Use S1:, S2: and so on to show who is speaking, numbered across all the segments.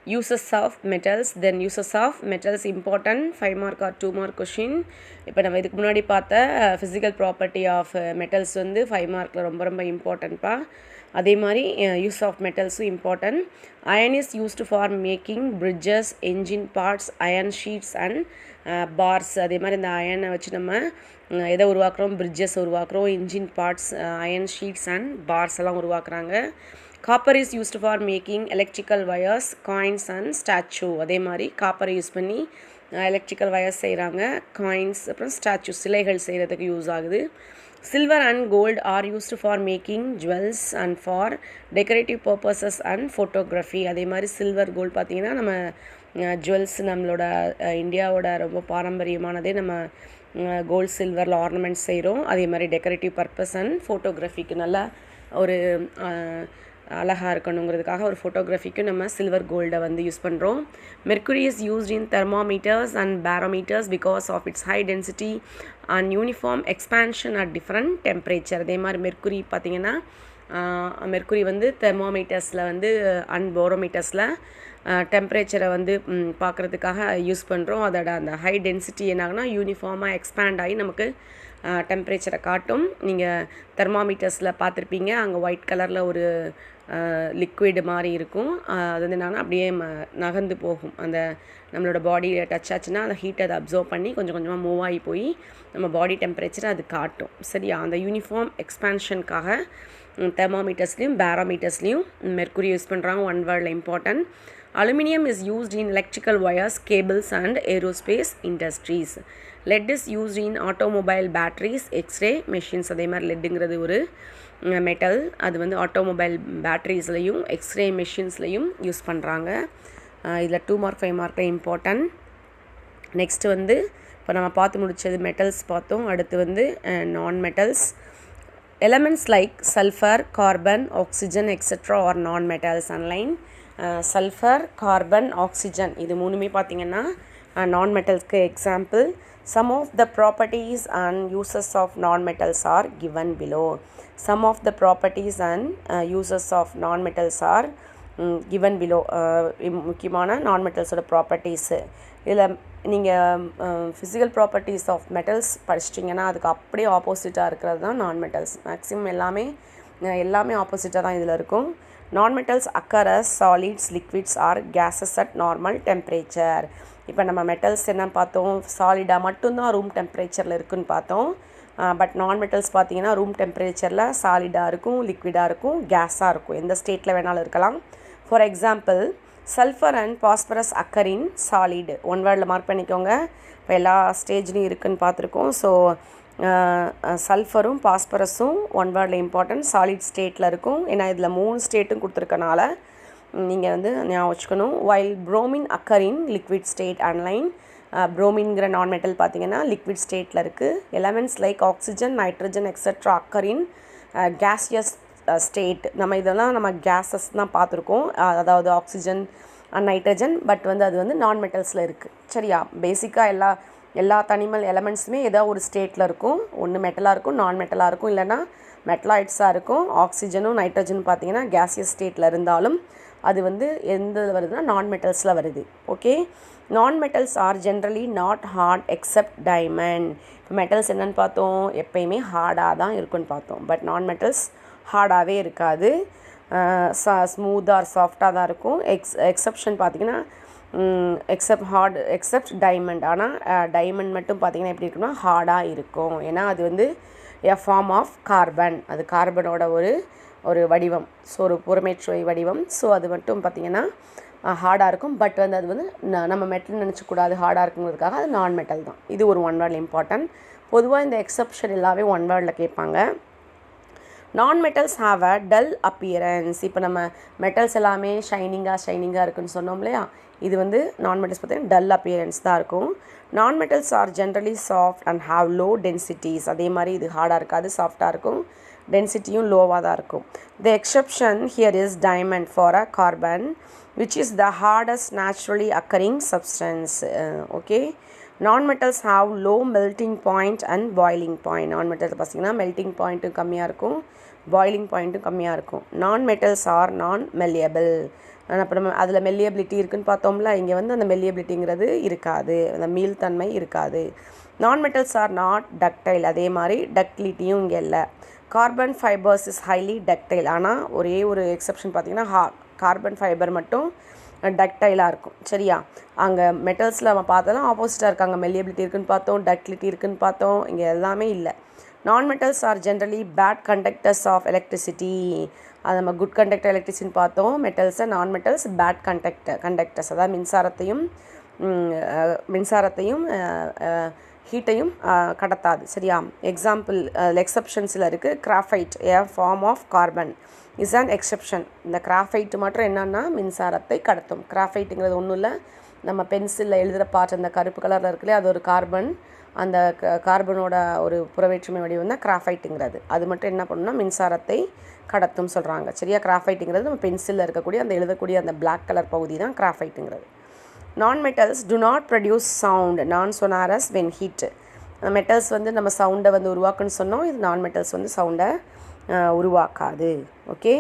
S1: uses of metals. Then uses of metals important 5 mark or 2 mark question. இப்போ நம்ம இதுக்கு முன்னாடி பார்த்த ஃபிசிக்கல் ப்ராப்பர்ட்டி ஆஃப் மெட்டல்ஸ் வந்து 5 மார்க்கில் ரொம்ப ரொம்ப இம்பார்ட்டன்ட்பா. அதே மாதிரி யூஸ் ஆஃப் மெட்டல்ஸும் important. Iron is used for making bridges, engine parts, iron sheets and bars. அதே மாதிரி இந்த அயனை வச்சு நம்ம எதை உருவாக்குறோம், பிரிட்ஜஸ் உருவாக்குறோம், engine parts, iron sheets and bars எல்லாம் உருவாக்குறாங்க. Copper is used for making electrical wires, coins and statue. அதே மாதிரி காப்பரை யூஸ் பண்ணி எலக்ட்ரிக்கல் வயர்ஸ் செய்கிறாங்க, காயின்ஸ் அப்புறம் ஸ்டாச்சு சிலைகள் செய்கிறதுக்கு யூஸ் ஆகுது. Silver and gold are used for making jewels and for decorative purposes and photography. அதே மாதிரி சில்வர் கோல்டு பார்த்திங்கன்னா நம்ம ஜுவல்ஸ் நம்மளோட இந்தியாவோட ரொம்ப பாரம்பரியமானதே நம்ம கோல்டு சில்வரில் ஆர்னமெண்ட்ஸ் செய்கிறோம். அதே மாதிரி டெக்கரேட்டிவ் பர்பஸ் அண்ட் ஃபோட்டோகிராஃபிக்கு நல்லா ஒரு அழகாக இருக்கணுங்கிறதுக்காக ஒரு ஃபோட்டோகிராஃபிக்கு நம்ம சில்வர் கோல்டை வந்து யூஸ் பண்ணுறோம். Mercury is used in thermometers and barometers because of its high density and uniform expansion at different temperature. அதே மாதிரி மெர்க்குரி பார்த்திங்கன்னா மெர்க்குரி வந்து தெர்மாமீட்டர்ஸில் வந்து அண்ட் பேரோமீட்டர்ஸில் டெம்பரேச்சரை வந்து பார்க்குறதுக்காக யூஸ் பண்ணுறோம். அதோட அந்த ஹை டென்சிட்டி என்னாகனா யூனிஃபார்மாக எக்ஸ்பேண்ட் ஆகி நமக்கு டெம்பரேச்சரை காட்டும். நீங்கள் தெர்மாமீட்டர்ஸில் பார்த்துருப்பீங்க, அங்கே ஒயிட் கலரில் ஒரு லிக்விடு மாதிரி இருக்கும். அது வந்து என்னன்னா அப்படியே நகர்ந்து போகும். அந்த நம்மளோட பாடியை டச் ஆச்சுன்னா அந்த ஹீட்டை அதை அப்சர்வ் பண்ணி கொஞ்சம் கொஞ்சமாக மூவ் ஆகி போய் நம்ம பாடி டெம்பரேச்சரை அது காட்டும். சரியா, அந்த யூனிஃபார்ம் எக்ஸ்பான்ஷனுக்காக தெர்மாமீட்டர்ஸ்லேயும் பேரோமீட்டர்ஸ்லேயும் மெர்க்குரி யூஸ் பண்ணுறாங்க. ஒன் வேர்டில் important. Aluminium is used in electrical wires, cables and aerospace industries. Lead is used in automobile batteries, X ray machines. அதே மாதிரி லெட்டுங்கிறது ஒரு மெட்டல், அது வந்து ஆட்டோமொபைல் பேட்ரிஸ்லையும் எக்ஸ்ரே மெஷின்ஸ்லையும் யூஸ் பண்ணுறாங்க. இதில் 2 மார்க் 5 மார்க்கில் இம்பார்ட்டன்ட். நெக்ஸ்ட்டு வந்து இப்போ நம்ம பார்த்து முடித்தது மெட்டல்ஸ் பார்த்தோம். அடுத்து வந்து non metals. Elements like sulphur, carbon, oxygen etcetera are non metals. Unlike sulphur, carbon, oxygen இது மூணுமே பார்த்திங்கன்னா நான் மெட்டல்ஸ்க்கு example. Some of the properties and uses of non-metals are given below. Some of the properties and uses of non-metals are given below. முக்கியமான non-metals ஓட properties இதில் நீங்கள் physical properties of metals படிச்சிட்டிங்கன்னா அதுக்கு அப்படியே ஆப்போசிட்டாக இருக்கிறது தான் நான் மெட்டல்ஸ். மேக்ஸிமம் எல்லாமே ஆப்போசிட்டாக தான் இதில் இருக்கும். Non-metals occur as solids, liquids or gases at normal temperature. இப்போ நம்ம மெட்டல்ஸ் என்ன பார்த்தோம், சாலிடாக மட்டும்தான் ரூம் டெம்பரேச்சரில் இருக்குதுன்னு பார்த்தோம். பட் நான் மெட்டல்ஸ் பார்த்திங்கன்னா ரூம் டெம்பரேச்சரில் சாலிடாக இருக்கும், லிக்விடாக இருக்கும், கேஸாக இருக்கும், எந்த ஸ்டேட்டில் வேணாலும் இருக்கலாம். For example sulphur and phosphorus occur in solid. One வேர்டில் மார்க் பண்ணிக்கோங்க. இப்போ எல்லா ஸ்டேஜ்லையும் இருக்குதுன்னு பார்த்துருக்கோம். ஸோ சல்ஃபரும் பாஸ்பரஸும் ஒன் வேர்டில் இம்பார்ட்டன்ட், சாலிட் ஸ்டேட்டில் இருக்கும். ஏன்னா இதில் 3 ஸ்டேட்டும் கொடுத்துருக்கனால நீங்கள் வந்து ஞாபகம் வச்சுக்கணும். While bromine occur in liquid state. Underline புரோமின்கிற நான் மெட்டல் பார்த்திங்கன்னா லிக்விட் ஸ்டேட்டில் இருக்குது. Elements like oxygen, nitrogen etcetera occur in gaseous state. நம்ம கேஸஸ் தான் பார்த்துருக்கோம், அதாவது ஆக்சிஜன் அண்ட் நைட்ரஜன். பட் வந்து அது வந்து நான் மெட்டல்ஸில் இருக்குது. சரியா, பேசிக்காக எல்லா தனிமல் எலமெண்ட்ஸுமே ஏதோ ஒரு ஸ்டேட்டில் இருக்கும். ஒன்று மெட்டலாக இருக்கும், நான் மெட்டலாக இருக்கும், இல்லைனா மெட்டலாய்ட்ஸாக இருக்கும். ஆக்சிஜனும் நைட்ரஜனும் பார்த்திங்கன்னா கேஸியஸ் ஸ்டேட்டில் இருந்தாலும் அது வந்து எந்த வருதுன்னா நான் மெட்டல்ஸில் வருது. Okay, non metals are generally not hard except diamond. இப்போ மெட்டல்ஸ் என்னென்னு பார்த்தோம், எப்பயுமே ஹார்டாக தான் இருக்குன்னு பார்த்தோம். பட் நான் மெட்டல்ஸ் ஹார்டாகவே இருக்காது, ஸ்மூத்தாக சாஃப்டாக தான் இருக்கும். எக்ஸப்ஷன் பார்த்திங்கன்னா எக்ஸப்ட் டைமண்ட். ஆனால் டைமண்ட் மட்டும் பார்த்திங்கன்னா எப்படி இருக்குன்னா ஹார்டாக இருக்கும். ஏன்னா அது வந்து எ ஃபார்ம் ஆஃப் கார்பன், அது கார்பனோட ஒரு வடிவம். ஸோ ஒரு புறமேற்றுவை வடிவம். ஸோ அது மட்டும் பார்த்திங்கன்னா ஹார்டாக இருக்கும். பட் வந்து அது வந்து நம்ம மெட்டல் நினச்சக்கூடாது, ஹார்டாக இருக்குங்கிறதுக்காக அது நான் மெட்டல் தான். இது ஒரு ஒன் வேர்டில் இம்பார்ட்டன்ட். பொதுவாக இந்த எக்ஸப்ஷன் எல்லாமே ஒன் வேர்டில் கேட்பாங்க. நான் metals have a dull appearance. இப்போ நம்ம மெட்டல்ஸ் எல்லாமே ஷைனிங்காக இருக்குன்னு சொன்னோம் இல்லையா, இது வந்து நான் மெட்டல்ஸ் பார்த்தீங்கன்னா டல் அப்பியரன்ஸ் தான் இருக்கும். நான் metals are generally soft and have low densities. அதே மாதிரி இது ஹார்டாக இருக்காது, சாஃப்டாக இருக்கும், டென்சிட்டியும் லோவாக தான் இருக்கும். த exception here is diamond for a carbon which is the hardest naturally occurring substance. Okay, non-metals have low melting point and boiling point. Non-metals பார்த்தீங்கன்னா melting point கம்மியாக இருக்கும், boiling point கம்மியாக இருக்கும். Non-metals are non-malleable. அப்போ நம்ம அதில் மெல்லியபிலிட்டி இருக்குதுன்னு பார்த்தோம்ல, இங்கே வந்து அந்த மெல்லியபிலிட்டிங்கிறது இருக்காது, அந்த மீள்தன்மை இருக்காது. நான் மெட்டல்ஸ் ஆர் நாட் டக்டைல், அதே மாதிரி டக்டிலிட்டியும் இங்கே இல்லை. Carbon fibres is highly ductile, ஆனால் ஒரே ஒரு எக்ஸப்ஷன் பார்த்திங்கன்னா கார்பன் ஃபைபர் மட்டும் டக்டைலாக இருக்கும். சரியா, அங்கே மெட்டல்ஸில் நம்ம பார்த்தோம்னா ஆப்போசிட்டாக இருக்காங்க. மெல்லியபிலிட்டி இருக்குதுன்னு பார்த்தோம், டக்டிலிட்டி இருக்குதுன்னு பார்த்தோம், இங்கே எல்லாமே இல்லை. Non metals are generally bad conductors of electricity, அது நம்ம குட் கண்டக்டர் எலக்ட்ரிசிட்டின்னு பார்த்தோம். மெட்டல்ஸை நான் மெட்டல்ஸ் பேட் கண்டக்டர்ஸ், அதாவது மின்சாரத்தையும் ஹீட்டையும் கடத்தாது. சரியா, எக்ஸாம்பிள் எக்ஸப்ஷன்ஸில் இருக்குது. Graphite a form of carbon is an exception. இந்த கிராஃபைட்டு மட்டும் என்னென்னா மின்சாரத்தை கடத்தும். கிராஃபைட்டுங்கிறது ஒன்றும் இல்லை, நம்ம பென்சிலில் எழுதுகிற பார்ட் அந்த கருப்பு கலரில் இருக்குல்லையே, அது ஒரு கார்பன். அந்த கார்பனோட ஒரு புறவேற்றுமை வடிவம் தான் கிராஃபைட்டுங்கிறது. அது மட்டும் என்ன பண்ணுன்னா மின்சாரத்தை கடத்தும் சொல்கிறாங்க. சரியா, கிராஃபைட்டுங்கிறது நம்ம பென்சிலில் இருக்கக்கூடிய அந்த எழுதக்கூடிய அந்த பிளாக் கலர் பகுதி தான் கிராஃபைட்டுங்கிறது. Non metals do not produce sound non sonorous when heat. Metals வந்து நம்ம சவுண்டை வந்து உருவாக்குன்னு சொன்னோம், இது நான் மெட்டல்ஸ் வந்து சவுண்டை உருவாக்காது. ஓகே,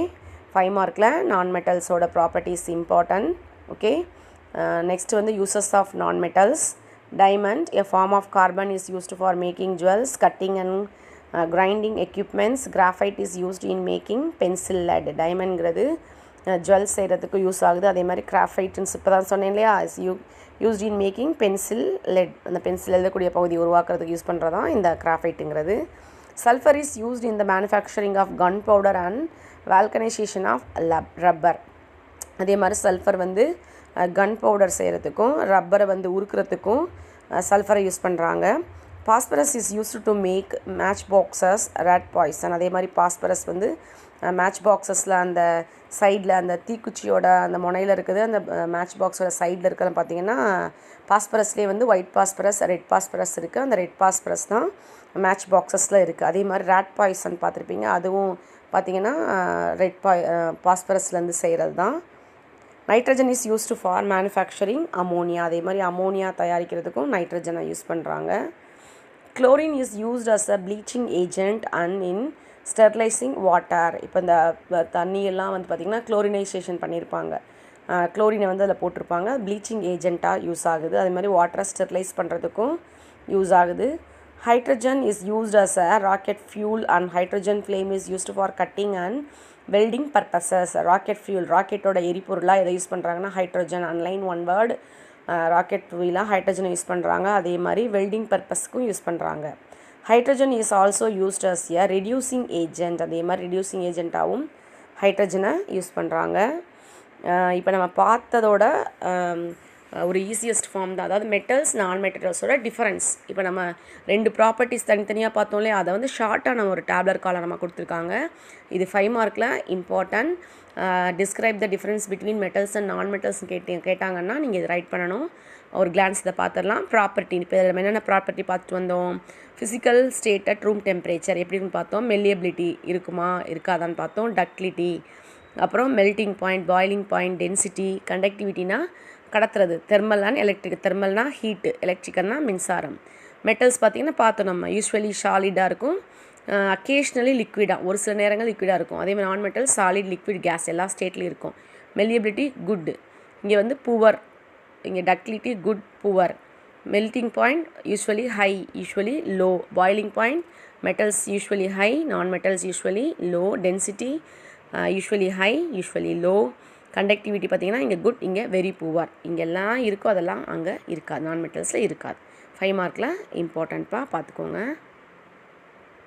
S1: 5 மார்க்கில் நான் மெட்டல்ஸோட ப்ராப்பர்ட்டிஸ் இம்பார்ட்டன்ட். ஓகே, நெக்ஸ்ட் வந்து uses of non metals. Diamond, a form of carbon, is used for making jewels, cutting and grinding equipments. Graphite is used in making pencil lead. Diamondங்கிறது jewels செய்கிறதுக்கு use ஆகுது. அதே மாதிரி கிராஃபைட்னு இப்போ தான் சொன்னேன் இல்லையா, is used in making pencil lead. அந்த பென்சில் எழுதக்கூடிய பகுதி உருவாக்குறதுக்கு யூஸ் பண்ணுறது தான் இந்த கிராஃபைட்டுங்கிறது. Sulphur is used in the manufacturing of gunpowder and vulcanisation of rubber. அதே மாதிரி சல்ஃபர் வந்து கன் பவுடர் செய்கிறதுக்கும் ரப்பரை வந்து உருக்கிறதுக்கும் சல்ஃபரை யூஸ் பண்ணுறாங்க. Phosphorus is used to make match boxes red poison. அதே மாதிரி பாஸ்பரஸ் வந்து மேட்ச் பாக்ஸஸில் அந்த சைடில் அந்த தீக்குச்சியோட அந்த முனையில் இருக்குது, அந்த மேட்ச் பாக்ஸோட சைடில் இருக்கிறது பார்த்திங்கன்னா பாஸ்பரஸ்லேயே வந்து ஒயிட் பாஸ்பரஸ் ரெட் பாஸ்பரஸ் இருக்குது. அந்த ரெட் பாஸ்பரஸ் தான் மேட்ச் பாக்ஸஸில் இருக்குது. அதே மாதிரி ரெட் பாய்சன் பார்த்துருப்பீங்க, அதுவும் பார்த்திங்கன்னா பாஸ்பரஸ்லேருந்து செய்கிறது தான். Nitrogen is used for manufacturing ammonia. அதே மாதிரி அமோனியா தயாரிக்கிறதுக்கும் நைட்ரஜனை யூஸ் பண்ணுறாங்க. Chlorine is used as a bleaching agent and in sterilising water. இப்போ இந்த தண்ணியெல்லாம் வந்து பார்த்திங்கன்னா குளோரினைசேஷன் பண்ணியிருப்பாங்க, குளோரினை வந்து அதில் போட்டிருப்பாங்க, ப்ளீச்சிங் ஏஜென்ட்டாக யூஸ் ஆகுது. அதே மாதிரி வாட்டரை ஸ்டெர்லைஸ் பண்ணுறதுக்கும் யூஸ் ஆகுது. Hydrogen is used as a rocket fuel and hydrogen flame is used for cutting and welding purposes. Rocket fuel, ராக்கெட்டோட எரிபொருளாக எதை யூஸ் பண்ணுறாங்கன்னா hydrogen. Underline one word, rocket ஃபியூலாக ஹைட்ரஜனை யூஸ் பண்ணுறாங்க. அதே மாதிரி வெல்டிங் பர்பஸ்க்கும் யூஸ் பண்ணுறாங்க. Hydrogen is also used as a reducing agent. அதே மாதிரி ரெடியூசிங் ஏஜென்ட்டாகவும் ஹைட்ரஜனை யூஸ் பண்ணுறாங்க. இப்போ நம்ம பார்த்ததோட ஒரு ஈஸியஸ்ட் ஃபார்ம் தான், அதாவது மெட்டல்ஸ் நான் மெட்டல்ஸோட டிஃபரன்ஸ். இப்போ நம்ம 2 ப்ராப்பர்ட்டிஸ் தனித்தனியாக பார்த்தோம் இல்லையா, அதை வந்து ஷார்ட்டாக நம்ம ஒரு டேப்லர் காலம் நம்ம கொடுத்துருக்காங்க. இது 5 மார்க்கில் important. Describe the difference between metals and நான் மெட்டல்ஸ் கேட்டாங்கன்னா நீங்கள் இது ரைட் பண்ணணும். ஒரு கிளான்ஸ் இதை பார்த்துடலாம். ப்ராப்பர்ட்டி, இப்போ இதில் என்னென்ன ப்ராப்பர்ட்டி பார்த்துட்டு வந்தோம். Physical state at room temperature எப்படின்னு பார்த்தோம். மெல்லியபிலிட்டி இருக்குமா இருக்காதான்னு பார்த்தோம். டக்டிலிட்டி, அப்புறம் melting point, boiling point, density. கண்டக்டிவிட்டினா கடத்துறது, தெர்மல் அண்ட் எலக்ட்ரிக். தெர்மல்னா ஹீட்டு, எலக்ட்ரிக்கல்னா மின்சாரம். மெட்டல்ஸ் பார்த்திங்கன்னா பார்த்தோம் நம்ம யூஸ்வலி சாலிடாக இருக்கும், அக்கேஷ்னலி லிக்விடாக, ஒரு சில நேரங்கள் லிக்விடாக இருக்கும். அதேமாதிரி நான் மெட்டல் சாலிட், லிக்விட், கேஸ் எல்லா ஸ்டேட்லேயும் இருக்கும். மெல்லியபிலிட்டி குட், இங்கே வந்து புவர், இங்கே ductility good, poor. Melting point usually high, usually low. Boiling point metals usually high, நான் metals usually low. Density usually high, usually low. Conductivity பார்த்திங்கன்னா இங்கே குட், இங்கே வெரி புவர். இங்கெல்லாம் இருக்கோ அதெல்லாம் அங்கே இருக்காது, நான் மெட்டல்ஸில் இருக்காது. 5 மார்க்கில் இம்பார்ட்டண்ட்ப்பா பார்த்துக்கோங்க.